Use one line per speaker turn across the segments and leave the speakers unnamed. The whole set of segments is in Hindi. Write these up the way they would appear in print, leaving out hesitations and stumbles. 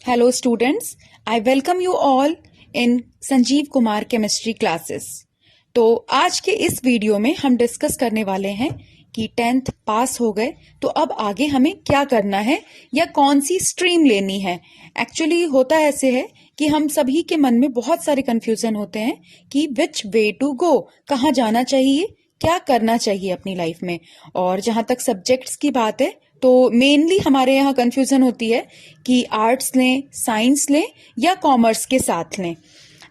Hello students, I welcome you all in Sanjeev Kumar chemistry classes. तो आज के इस वीडियो में हम डिस्कस करने वाले हैं कि 10th पास हो गए तो अब आगे हमें क्या करना है या कौन सी स्ट्रीम लेनी है। एक्चुअली होता ऐसे है कि हम सभी के मन में बहुत सारे कंफ्यूजन होते हैं कि विच वे टू गो, कहाँ जाना चाहिए, क्या करना चाहिए अपनी लाइफ में। और जहां तक सब्जेक्ट्स की बात है तो मेनली हमारे यहाँ कंफ्यूजन होती है कि आर्ट्स लें, साइंस लें या कॉमर्स के साथ लें।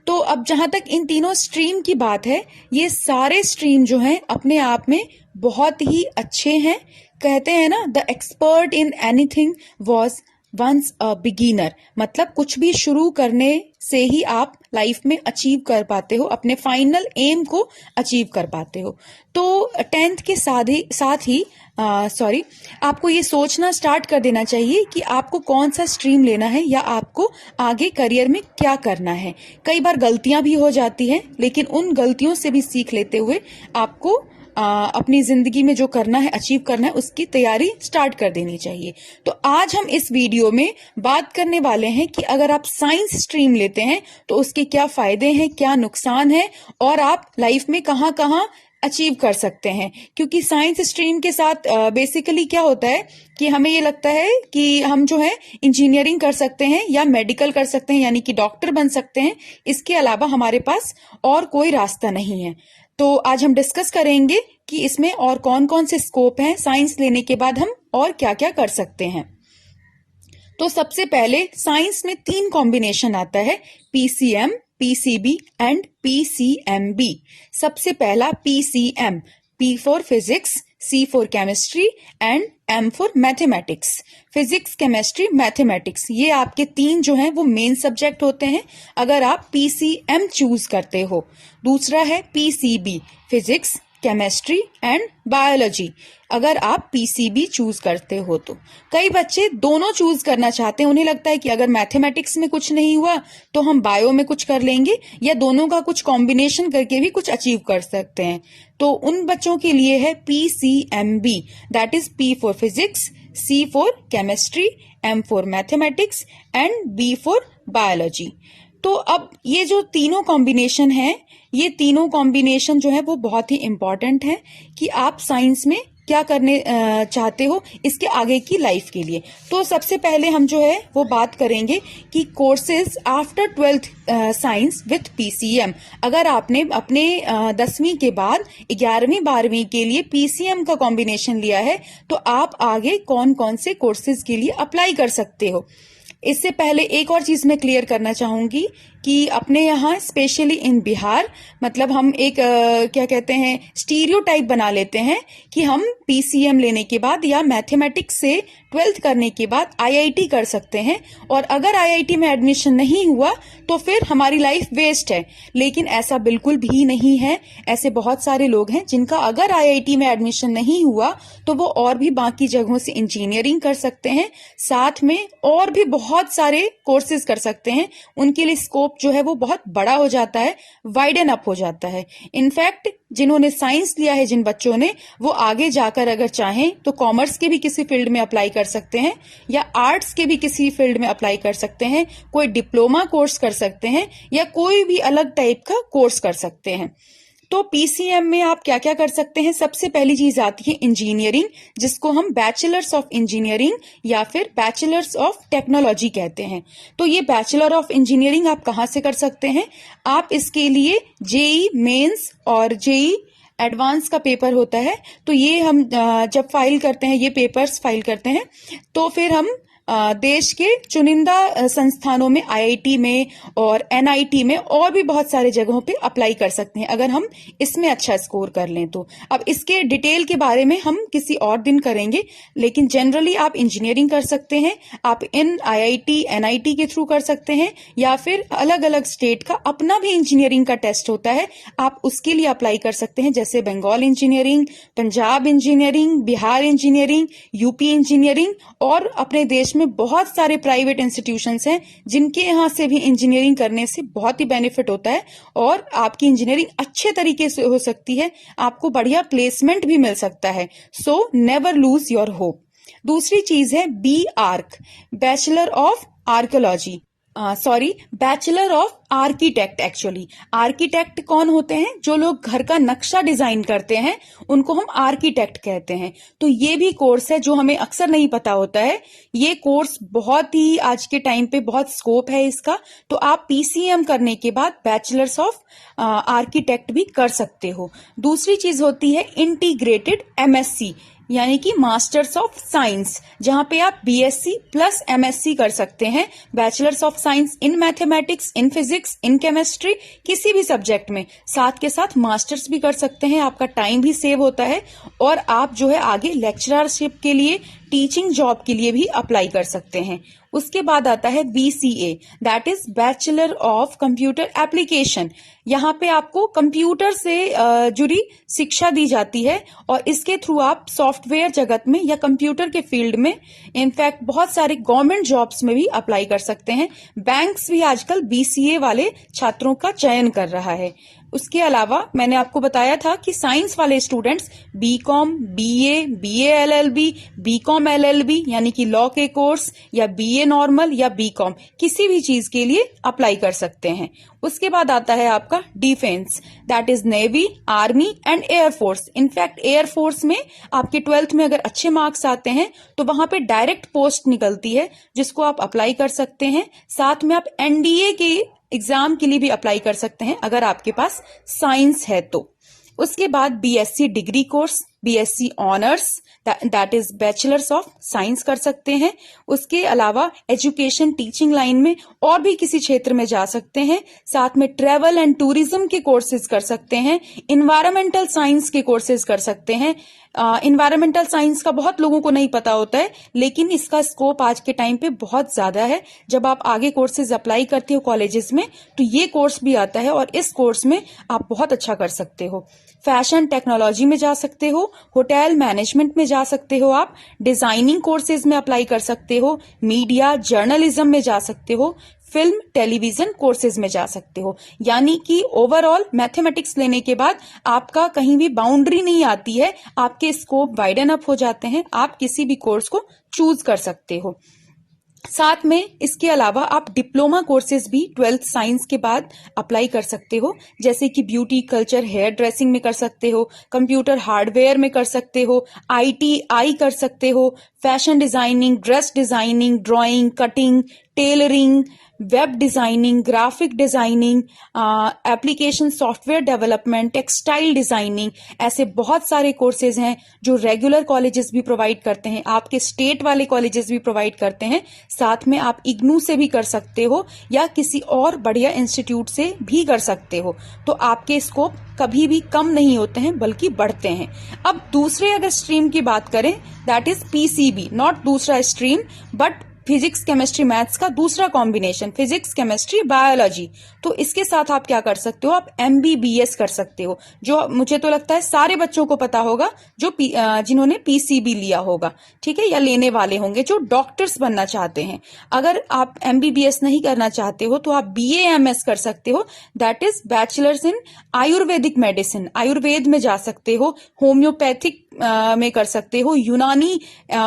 तो अब जहां तक इन तीनों स्ट्रीम की बात है, ये सारे स्ट्रीम जो हैं अपने आप में बहुत ही अच्छे हैं। कहते हैं ना, the expert in anything was once a beginner, मतलब कुछ भी शुरू करने से ही आप लाइफ में अचीव कर पाते हो, अपने फाइनल एम को अचीव कर पाते हो। तो 10th के साथ ही आपको ये सोचना स्टार्ट कर देना चाहिए कि आपको कौन सा स्ट्रीम लेना है या आपको आगे करियर में क्या करना है। कई बार गलतियां भी हो जाती हैं, लेकिन उन गलतियों से भी सीख लेते हुए आपको अपनी जिंदगी में जो करना है, अचीव करना है, उसकी तैयारी स्टार्ट कर देनी चाहिए। तो आज हम इस वीडियो में बात करने वाले हैं कि अगर आप साइंस स्ट्रीम लेते हैं तो उसके क्या फायदे हैं, क्या नुकसान है और आप लाइफ में कहाँ कहाँ अचीव कर सकते हैं। क्योंकि साइंस स्ट्रीम के साथ बेसिकली क्या होता है कि हमें ये लगता है कि हम जो है इंजीनियरिंग कर सकते हैं या मेडिकल कर सकते हैं, यानी कि डॉक्टर बन सकते हैं। इसके अलावा हमारे पास और कोई रास्ता नहीं है। तो आज हम डिस्कस करेंगे कि इसमें और कौन कौन से स्कोप हैं, साइंस लेने के बाद हम और क्या क्या कर सकते हैं। तो सबसे पहले साइंस में 3 कॉम्बिनेशन आता है, पीसीएम, पीसीबी एंड पीसीएमबी। सबसे पहला PCM, P for physics, C for chemistry and M for mathematics. Physics, chemistry, mathematics, ये आपके 3 जो हैं वो मेन सब्जेक्ट होते हैं अगर आप पीसीएम चूज करते हो। दूसरा है PCB, physics, chemistry and biology, अगर आप पीसीबी चूज करते हो तो। कई बच्चे दोनों चूज करना चाहते हैं, उन्हें लगता है कि अगर मैथमेटिक्स में कुछ नहीं हुआ तो हम बायो में कुछ कर लेंगे या दोनों का कुछ कॉम्बिनेशन करके भी कुछ अचीव कर सकते हैं। तो उन बच्चों के लिए है PCMB, that is P for physics, C for chemistry, M for mathematics and B for biology. तो अब ये जो तीनों कॉम्बिनेशन है, ये तीनों कॉम्बिनेशन जो है वो बहुत ही इंपॉर्टेंट है कि आप साइंस में क्या करने चाहते हो इसके आगे की लाइफ के लिए। तो सबसे पहले हम जो है वो बात करेंगे कि courses after 12th science with PCM. अगर आपने अपने 10वीं के बाद 11वीं 12वीं के लिए पीसीएम का कॉम्बिनेशन लिया है तो आप आगे कौन कौन से कोर्सेज के लिए अप्लाई कर सकते हो। इससे पहले एक और चीज मैं क्लियर करना चाहूंगी कि अपने यहाँ स्पेशली इन बिहार, मतलब हम एक क्या कहते हैं, स्टीरियोटाइप बना लेते हैं कि हम पीसीएम लेने के बाद या मैथमेटिक्स से 12th करने के बाद आईआईटी कर सकते हैं, और अगर आईआईटी में एडमिशन नहीं हुआ तो फिर हमारी लाइफ वेस्ट है। लेकिन ऐसा बिल्कुल भी नहीं है। ऐसे बहुत सारे लोग हैं जिनका अगर आईआईटी में एडमिशन नहीं हुआ तो वो और भी बाकी जगहों से इंजीनियरिंग कर सकते हैं, साथ में और भी बहुत सारे कोर्सेज कर सकते हैं। उनके लिए स्कोप जो है वो बहुत बड़ा हो जाता है, वाइडन अप हो जाता है। इनफैक्ट जिन्होंने साइंस लिया है, जिन बच्चों ने, वो आगे जाकर अगर चाहें तो कॉमर्स के भी किसी फील्ड में अप्लाई कर सकते हैं या आर्ट्स के भी किसी फील्ड में अप्लाई कर सकते हैं, कोई डिप्लोमा कोर्स कर सकते हैं या कोई भी अलग टाइप का कोर्स कर सकते हैं। तो पीसीएम में आप क्या क्या कर सकते हैं। सबसे पहली चीज आती है इंजीनियरिंग, जिसको हम बैचलर्स ऑफ इंजीनियरिंग या फिर बैचलर्स ऑफ टेक्नोलॉजी कहते हैं। तो ये बैचलर ऑफ इंजीनियरिंग आप कहाँ से कर सकते हैं। आप इसके लिए जेई मेंस और जेई एडवांस का पेपर होता है, तो ये हम जब फाइल करते हैं, ये पेपर्स फाइल करते हैं, तो फिर हम देश के चुनिंदा संस्थानों में, आईआईटी में और एनआईटी में और भी बहुत सारे जगहों पे अप्लाई कर सकते हैं अगर हम इसमें अच्छा स्कोर कर लें तो। अब इसके डिटेल के बारे में हम किसी और दिन करेंगे, लेकिन जनरली आप इंजीनियरिंग कर सकते हैं। आप इन आईआईटी एनआईटी के थ्रू कर सकते हैं या फिर अलग अलग स्टेट का अपना भी इंजीनियरिंग का टेस्ट होता है, आप उसके लिए अप्लाई कर सकते हैं, जैसे Bengal engineering, Punjab engineering, Bihar engineering, UP engineering, और अपने देश में बहुत सारे प्राइवेट इंस्टीट्यूशंस हैं जिनके यहाँ से भी इंजीनियरिंग करने से बहुत ही बेनिफिट होता है और आपकी इंजीनियरिंग अच्छे तरीके से हो सकती है, आपको बढ़िया प्लेसमेंट भी मिल सकता है। So never lose your hope. दूसरी चीज है B Arch, bachelor of archaeology, bachelor of architect. Actually architect कौन होते हैं? जो लोग घर का नक्शा डिजाइन करते हैं उनको हम आर्किटेक्ट कहते हैं। तो ये भी कोर्स है जो हमें अक्सर नहीं पता होता है। ये कोर्स बहुत ही आज के टाइम पे बहुत स्कोप है इसका। तो आप पीसीएम करने के बाद बैचलर्स ऑफ आर्किटेक्ट भी कर सकते हो। दूसरी चीज होती है इंटीग्रेटेड एमएससी, यानी कि मास्टर्स ऑफ साइंस, जहां पे आप बीएससी प्लस एमएससी कर सकते हैं। Bachelors of science in mathematics, in physics, in chemistry, किसी भी सब्जेक्ट में, साथ के साथ मास्टर्स भी कर सकते हैं। आपका टाइम भी सेव होता है और आप जो है आगे लेक्चररशिप के लिए, टीचिंग जॉब के लिए भी अप्लाई कर सकते हैं। उसके बाद आता है BCA, that is bachelor of computer application. यहाँ पे आपको कंप्यूटर से जुड़ी शिक्षा दी जाती है और इसके थ्रू आप सॉफ्टवेयर जगत में या कंप्यूटर के फील्ड में, इनफैक्ट बहुत सारे गवर्नमेंट जॉब्स में भी अप्लाई कर सकते हैं। बैंक्स भी आजकल बीसीए वाले छात्रों का चयन कर रहा है। उसके अलावा मैंने आपको बताया था कि साइंस वाले students BCom, BA, BA LLB, BCom LLB यानी कि लॉ के कोर्स, या बीए नॉर्मल या बीकॉम, किसी भी चीज के लिए अप्लाई कर सकते हैं। उसके बाद आता है आपका defence, that is navy, army and air force. In fact air force में आपके 12th में अगर अच्छे मार्क्स आते हैं तो वहां पे डायरेक्ट पोस्ट निकलती है जिसको आप अप्लाई कर सकते हैं। साथ में आप एनडीए के एग्जाम के लिए भी अप्लाई कर सकते हैं अगर आपके पास साइंस है तो। उसके बाद BSc degree course, BSc honours, that is bachelors of science कर सकते हैं। उसके अलावा एजुकेशन टीचिंग लाइन में और भी किसी क्षेत्र में जा सकते हैं। साथ में ट्रेवल एंड टूरिज्म के कोर्सेज कर सकते हैं। इन्वायरमेंटल साइंस के कोर्सेज कर सकते हैं। इन्वायरमेंटल साइंस का बहुत लोगों को नहीं पता होता है, लेकिन इसका स्कोप आज के टाइम पे बहुत ज्यादा है। जब आप आगे कोर्सेज अप्लाई करते हो कॉलेजेस में तो ये कोर्स भी आता है और इस कोर्स में आप बहुत अच्छा कर सकते हो। फैशन टेक्नोलॉजी में जा सकते हो, होटल मैनेजमेंट में जा सकते हो, आप डिजाइनिंग कोर्सेज में अप्लाई कर सकते हो, मीडिया जर्नलिज्म में जा सकते हो, फिल्म टेलीविजन कोर्सेज में जा सकते हो। यानी कि ओवरऑल मैथमेटिक्स लेने के बाद आपका कहीं भी बाउंड्री नहीं आती है, आपके स्कोप वाइडन अप हो जाते हैं, आप किसी भी कोर्स को चूज कर सकते हो। साथ में इसके अलावा आप डिप्लोमा कोर्सेज भी 12th साइंस के बाद अप्लाई कर सकते हो, जैसे कि ब्यूटी, कल्चर, हेयर ड्रेसिंग में कर सकते हो, कंप्यूटर हार्डवेयर में कर सकते हो, आईटीआई कर सकते हो, fashion designing, dress designing, drawing, cutting, tailoring, web designing, graphic designing, application software development, textile designing, ऐसे बहुत सारे कोर्सेज हैं जो रेगुलर कॉलेजेस भी प्रोवाइड करते हैं, आपके स्टेट वाले कॉलेजेस भी प्रोवाइड करते हैं। साथ में आप इग्नू से भी कर सकते हो या किसी और बढ़िया इंस्टीट्यूट से भी कर सकते हो। तो आपके स्कोप कभी भी कम नहीं होते हैं बल्कि बढ़ते हैं। अब दूसरे अगर स्ट्रीम की बात करें, दैट इज पीसीबी, नॉट दूसरा stream but physics chemistry maths का दूसरा कॉम्बिनेशन, फिजिक्स केमिस्ट्री बायोलॉजी। तो इसके साथ आप क्या कर सकते हो, आप एमबीबीएस कर सकते हो, जो मुझे तो लगता है सारे बच्चों को पता होगा जो जिन्होंने पीसीबी लिया होगा, ठीक है, या लेने वाले होंगे, जो डॉक्टर्स बनना चाहते हैं। अगर आप एमबीबीएस नहीं करना चाहते हो तो आप बीएएमएस कर सकते हो, that is bachelors in Ayurvedic medicine, Ayurveda में जा सकते हो, होम्योपैथिक में कर सकते हो, यूनानी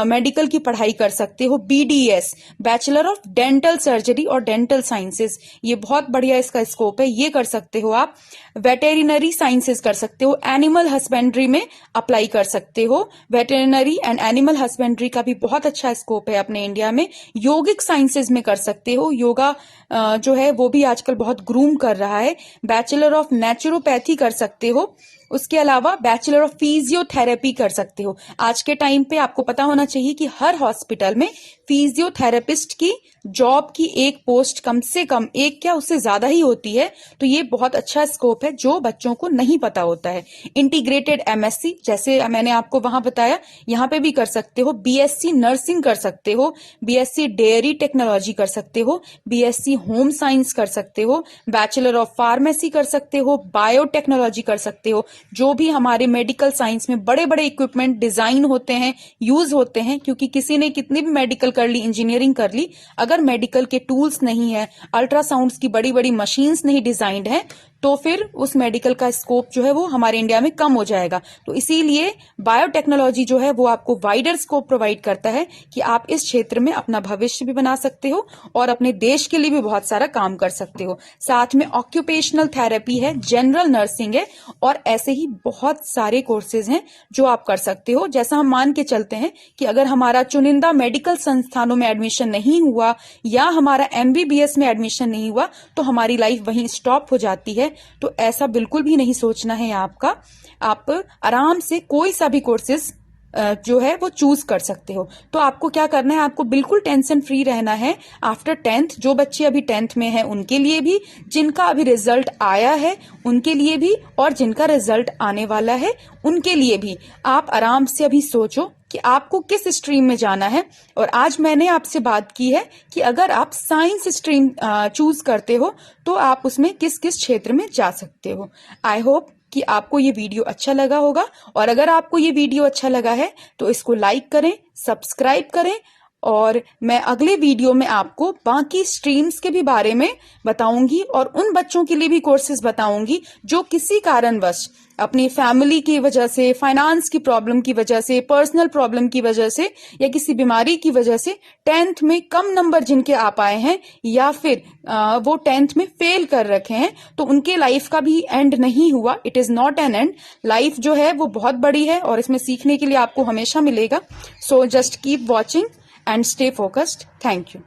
मेडिकल की पढ़ाई कर सकते हो, BDS, bachelor of dental surgery और डेंटल साइंसेज, ये बहुत बढ़िया इसका स्कोप है, ये कर सकते हो आप। वेटेरिनरी साइंसेज कर सकते हो, एनिमल हस्बेंड्री में अप्लाई कर सकते हो, वेटेरिनरी एंड एनिमल हस्बेंड्री का भी बहुत अच्छा स्कोप है अपने इंडिया में। योगिक साइंसेज में कर सकते हो, योगा जो है वो भी आजकल बहुत ग्रूम कर रहा है। बैचलर ऑफ नेचुरोपैथी कर सकते हो। उसके अलावा बैचलर ऑफ फिजियोथेरेपी कर सकते हो। आज के टाइम पे आपको पता होना चाहिए कि हर हॉस्पिटल में फिजियोथेरेपिस्ट की जॉब की एक पोस्ट कम से कम, एक क्या उससे ज्यादा ही होती है। तो ये बहुत अच्छा स्कोप है जो बच्चों को नहीं पता होता है। इंटीग्रेटेड एमएससी, जैसे मैंने आपको वहां बताया, यहाँ पे भी कर सकते हो। बीएससी नर्सिंग कर सकते हो, बीएससी डेयरी टेक्नोलॉजी कर सकते हो, बीएससी होम साइंस कर सकते हो, बैचलर ऑफ फार्मेसी कर सकते हो, बायोटेक्नोलॉजी कर सकते हो। जो भी हमारे मेडिकल साइंस में बड़े बड़े इक्विपमेंट डिजाइन होते हैं, यूज होते हैं, क्योंकि किसी ने कितनी भी मेडिकल कर ली, इंजीनियरिंग कर ली, अगर मेडिकल के टूल्स नहीं है, अल्ट्रासाउंड्स की बड़ी बड़ी मशीन्स नहीं डिजाइंड है, तो फिर उस मेडिकल का स्कोप जो है वो हमारे इंडिया में कम हो जाएगा। तो इसीलिए बायोटेक्नोलॉजी जो है वो आपको वाइडर स्कोप प्रोवाइड करता है कि आप इस क्षेत्र में अपना भविष्य भी बना सकते हो और अपने देश के लिए भी बहुत सारा काम कर सकते हो। साथ में ऑक्यूपेशनल थेरेपी है, जनरल नर्सिंग है और ऐसे ही बहुत सारे कोर्सेज हैं जो आप कर सकते हो। जैसा हम मान के चलते हैं कि अगर हमारा चुनिंदा मेडिकल संस्थानों में एडमिशन नहीं हुआ या हमारा MBBS में एडमिशन नहीं हुआ तो हमारी लाइफ वहीं स्टॉप हो जाती है। तो ऐसा बिल्कुल भी नहीं सोचना है आपका। आप आराम से कोई सा भी कोर्सेज जो है वो चूज कर सकते हो। तो आपको क्या करना है, आपको बिल्कुल टेंशन फ्री रहना है आफ्टर 10th। जो बच्चे अभी 10th में हैं उनके लिए भी, जिनका अभी रिजल्ट आया है उनके लिए भी, और जिनका रिजल्ट आने वाला है उनके लिए भी। आप आराम से अभी सोचो कि आपको किस स्ट्रीम में जाना है। और आज मैंने आपसे बात की है कि अगर आप साइंस स्ट्रीम चूज करते हो तो आप उसमें किस किस क्षेत्र में जा सकते हो। आई होप कि आपको ये वीडियो अच्छा लगा होगा, और अगर आपको ये वीडियो अच्छा लगा है तो इसको लाइक करें, सब्सक्राइब करें, और मैं अगले वीडियो में आपको बाकी स्ट्रीम्स के भी बारे में बताऊंगी और उन बच्चों के लिए भी कोर्सेज बताऊंगी जो किसी कारणवश अपनी फैमिली की वजह से, फाइनेंस की प्रॉब्लम की वजह से, पर्सनल प्रॉब्लम की वजह से या किसी बीमारी की वजह से 10th में कम नंबर जिनके आ पाए हैं या फिर वो 10th में फेल कर रखे हैं, तो उनके लाइफ का भी एंड नहीं हुआ। It is not an and. Life जो है वो बहुत बड़ी है और इसमें सीखने के लिए आपको हमेशा मिलेगा। So just keep watching and stay focused. Thank you.